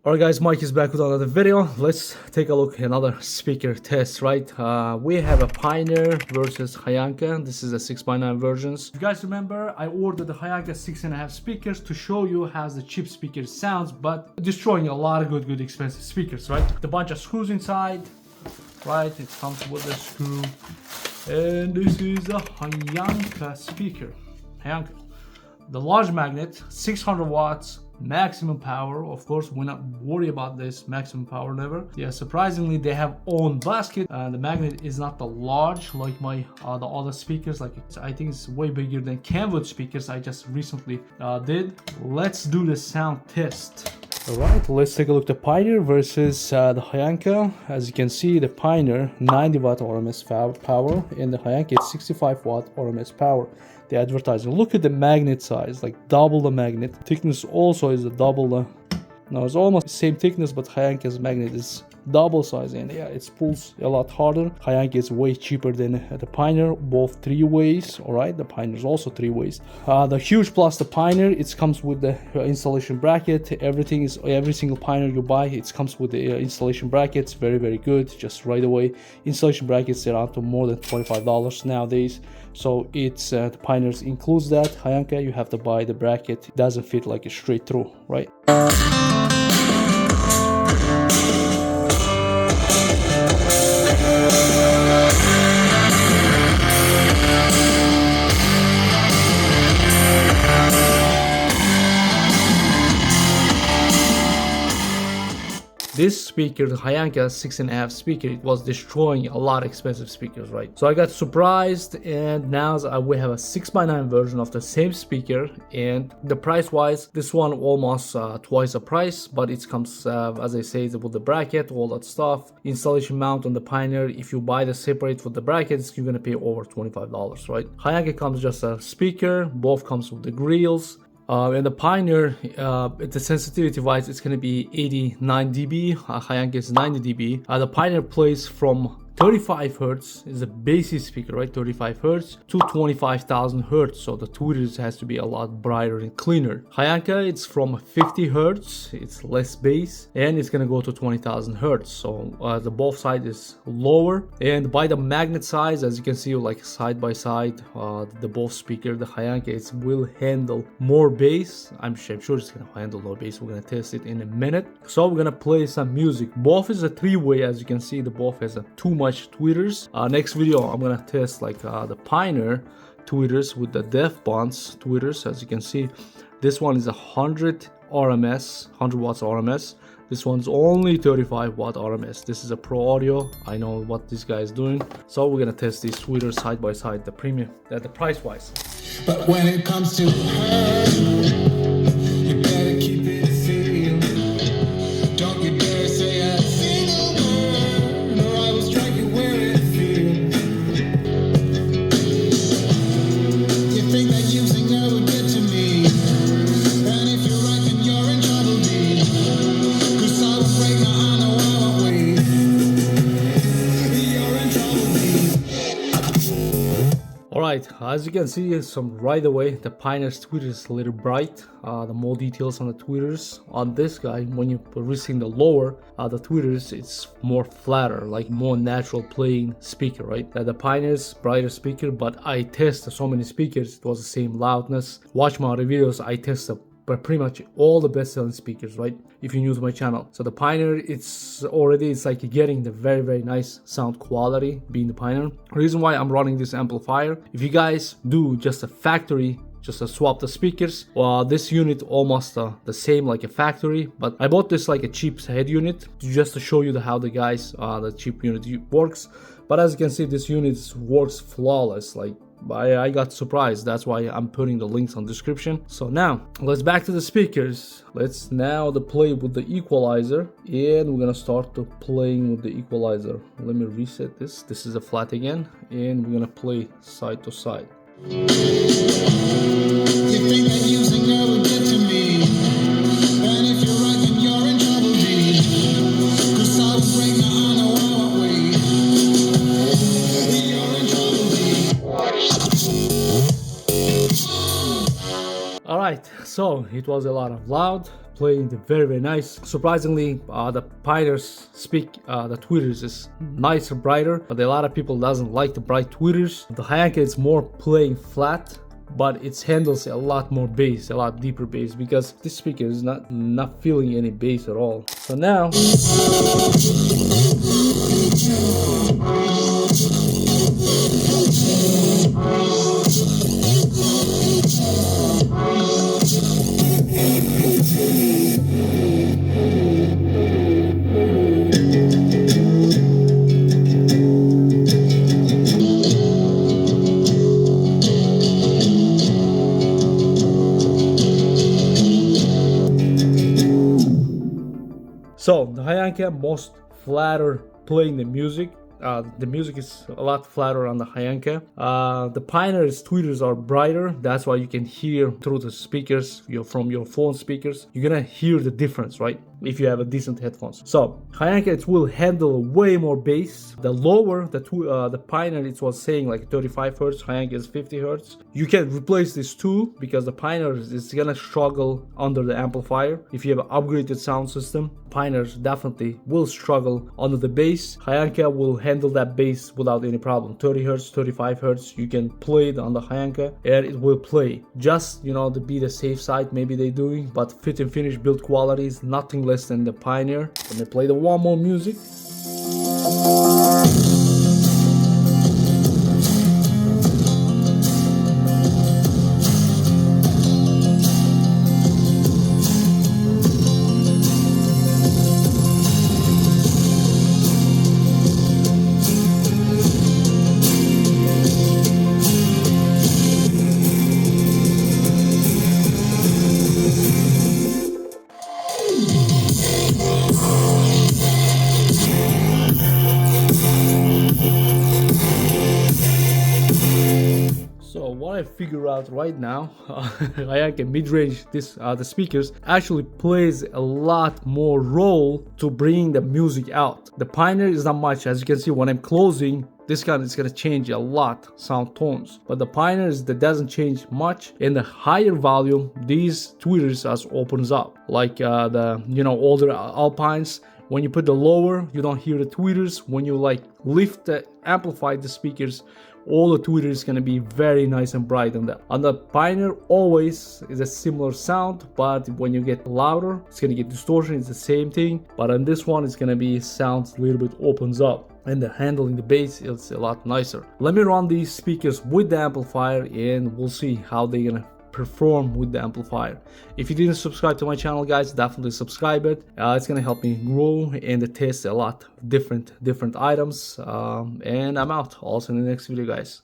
Alright guys, Mike is back with another video. Let's take a look at another speaker test, right? We have a Pioneer versus YANKA. This is a 6x9 versions. If you guys remember, I ordered the YANKA 6.5 speakers to show you how the cheap speaker sounds, but destroying a lot of good expensive speakers, right? The bunch of screws inside, right? It comes with a screw. And this is a YANKA speaker. YANKA. The large magnet, 600 watts. Maximum power. Of course, we're not worried about this maximum power never. Yeah, surprisingly they have own basket. The magnet is not the large like my the other speakers. Like I think it's way bigger than Kenwood speakers I just recently did. Let's do the sound test. Alright, let's take a look at the Pioneer versus the YANKA. As you can see, the Pioneer 90 watt RMS power and the YANKA is 65 watt RMS power. The advertising. Look at the magnet size, like double the magnet. Thickness also is a double the. Now it's almost the same thickness, but YANKA's magnet is double size, and yeah, it pulls a lot harder. YANKA is way cheaper than the Pioneer, both 3 ways. All right, the Pioneer is also 3 ways. The huge plus the Pioneer, it comes with the installation bracket. Every single Pioneer you buy, it comes with the installation brackets. Very good, just right away. Installation brackets are around to more than $25 nowadays. So it's the Pioneers includes that. YANKA, you have to buy the bracket. It doesn't fit like a straight through, right? This speaker, the YANKA 6.5 speaker, it was destroying a lot of expensive speakers, right? So I got surprised, and now we have a 6x9 version of the same speaker, and the price wise, this one almost twice the price, but it comes, as I say, with the bracket, all that stuff. Installation mount on the Pioneer, if you buy the separate with the brackets, you're gonna pay over $25, right? YANKA comes just a speaker, both comes with the grills. And the Pioneer, the sensitivity wise, it's going to be 89 dB. YANKA is 90 dB. The Pioneer plays from 35 hertz is a basic speaker, right? 35 hertz to 25,000 hertz. So the tweeters has to be a lot brighter and cleaner. YANKA, it's from 50 hertz. It's less bass, and it's gonna go to 20,000 hertz. So the both side is lower. And by the magnet size, as you can see, like side by side, the both speaker, the YANKA, it will handle more bass. I'm sure it's gonna handle more bass. We're gonna test it in a minute. So we're gonna play some music. Both is a 3-way, as you can see. The both has a too much tweeters. Next video I'm gonna test like the Pioneer tweeters with the def bonds tweeters. As you can see, this one is 100 RMS, 100 watts RMS. This one's only 35 watt RMS. This is a pro audio. I know what this guy is doing. So we're gonna test these tweeters side by side, the premium, the price wise. But when it comes to her, you better keep it sealed. Don't you dare say a single word, or I will strike you where it feels. You think that using her would get to me, and if you're right then you're in trouble, dear. 'Cause I will break, now I know I won't wait. You're in trouble, dear. Alright, as you can see, right away, the Pioneer's tweeter is a little bright. The more details on the tweeters. On this guy, when you're releasing the lower, the tweeters, it's more flatter, like more natural playing speaker, right? The Pioneer's brighter speaker, but I tested so many speakers, it was the same loudness. Watch my videos, I tested but pretty much all the best-selling speakers, right? If you're new to my channel. So the Pioneer, it's like getting the very nice sound quality being the Pioneer. The reason why I'm running this amplifier, if you guys do just a factory, just to swap the speakers, this unit almost the same like a factory, but I bought this like a cheap head unit just to show you how the cheap unit works. But as you can see, this unit works flawless. Like I got surprised. That's why I'm putting the links on the description. So now let's back to the speakers. Let's now play with the equalizer, and we're gonna start playing with the equalizer. Let me reset this. This is a flat again, and we're gonna play side to side. You think that using her would get to me, and if you're right then you're in trouble, dear. 'Cause I will break, now I know I won't wait. You're in trouble, dear. Alright, so it was a lot of loud. playing very nice. Surprisingly, the Pioneer's the tweeters is nicer, brighter, but a lot of people doesn't like the bright tweeters. The YANKA is more playing flat, but it handles a lot more bass, a lot deeper bass, because this speaker is not feeling any bass at all. So now the YANKA most flatter playing the music. The music is a lot flatter on the YANKA. The Pioneer's tweeters are brighter. That's why you can hear through the speakers, from your phone speakers. You're gonna hear the difference, right? If you have a decent headphones. So YANKA, it will handle way more bass. The lower the Pioneer, it was saying like 35 hertz. YANKA is 50 hertz. You can replace this too, because the Pioneer is gonna struggle under the amplifier. If you have an upgraded sound system, Pioneers definitely will struggle under the bass. YANKA will handle that bass without any problem. 30 hertz, 35 hertz, you can play it on the YANKA and it will play. Just, to be the safe side, maybe they're doing, but fit and finish build quality is nothing less than the Pioneer. Let me play the one more music. So what I figure out right now, YANKA mid-range, the speakers actually plays a lot more role to bring the music out. The Pioneer is not much. As you can see, when I'm closing, this gun is gonna change a lot sound tones, but the Pioneer that doesn't change much. In the higher volume, these tweeters as opens up, like the older Alpines. When you put the lower, you don't hear the tweeters. When you lift amplify the speakers, all the tweeters is gonna be very nice and bright on the Pioneer. Always is a similar sound, but when you get louder, it's gonna get distortion. It's the same thing, but on this one, it's gonna be sounds a little bit opens up, and the handling the bass is a lot nicer. Let me run these speakers with the amplifier, and we'll see how they're gonna perform with the amplifier. If you didn't subscribe to my channel, guys, definitely subscribe it. It's gonna help me grow and test a lot different items. And I'm out. Also in the next video, guys.